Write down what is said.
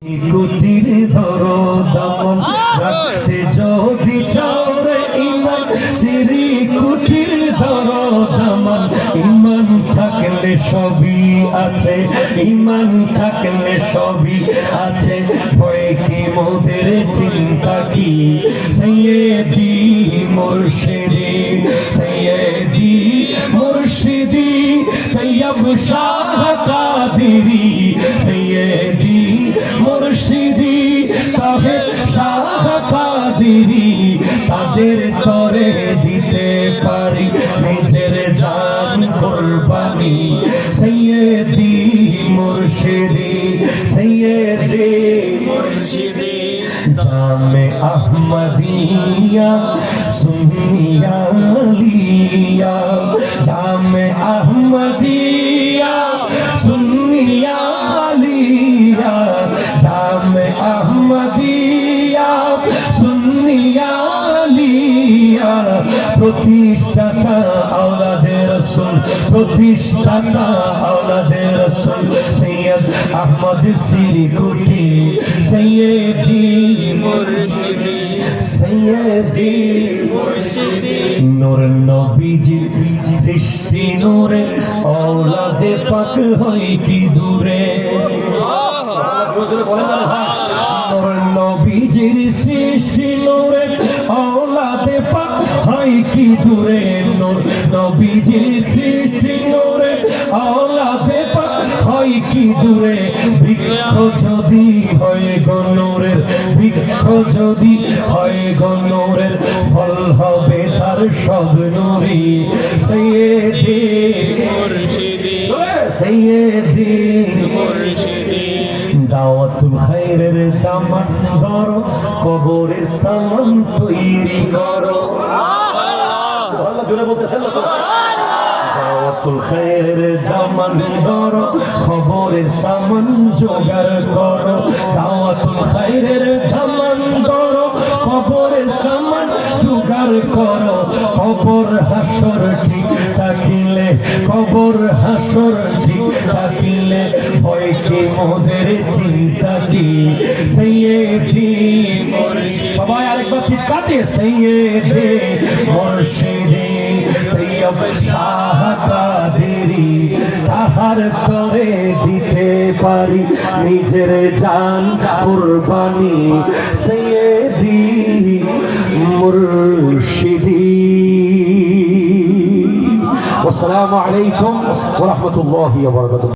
কুটির ধরো দমন রাখতে যদি চাওরে ইমান সিরি কুটির ধরো দমন ইমান থাকলে সবই আছে, ইমান থাকলে সবই আছে। ভয় কি মোদের চিন্তা কি সৈয়দি মুর্শিদি সৈয়দি মুর্শিদি সৈয়দ শাহ কাদেরি সৈয়দি মুর্শিদি তাহের শাহ কাদেরি তাদের করে দিতে পারি নিজের জান কুরবানি। সৈয়দি মুর্শিদি সৈয়দি মুর্শিদি জামে আহমদিয়া সুন্নিয়া লিয়া জামে আহমদিয়া সুন্নিয়া লিয়া জামে আহমদিয়া সুন্নিয়া লিয়া প্রতিষ্ঠাতা আওলাদে রাসূল প্রতিষ্ঠাতা আওলাদে রাসূল সৈয়দ আহমদ সিরিকুটি সৈয়দি মুর্শিদি সৈয়দি মুর্শিদি নূর নবীজির সৃষ্টি নূরে আওলাদে পাক হয় কি দূরে। নূর নবীজির সৃষ্টি নূরে আওলাদে পাক হয় কি দূরে। নূর নবীজির সৃষ্টি নূরে আওলাদে পাক হয় কি দূরে। বৃক্ষ যদি হয় গো নূরের বৃক্ষ যদি হয় গো নূরের ফল হবে তার সব নূরি। সৈয়দি মুর্শিদি সৈয়দি মুর্শিদি দাওয়াতুল খায়রের দামান ধরো কবরের সামান তৈরি করো। সুবহানাল্লাহ জোরে বলতেছেন না? দাওয়াতুল খায়রের দামান ধরো খবরের সামান জোগাড় করো। দাওয়াতুল খায়রের দামান ধরো খবরের সামান জোগাড় করো। কবর হাসর ঠিক থাকিলে কবর হাসর ঠিক থাকিলে ভয় কি মোদের চিন্তা কি সৈয়দি মুর্শিদি সবাই আরেকবার চিৎকার দিয়ে সৈয়দি মুর্শিদি সৈয়দ শাহ কাদেরি সাহার করে দিতে পারি নিজের জান কুরবানি। সৈয়দি মুর্শিদি। আসসালামু আলাইকুম ওয়া রাহমাতুল্লাহি ওয়া বারাকাতুহু।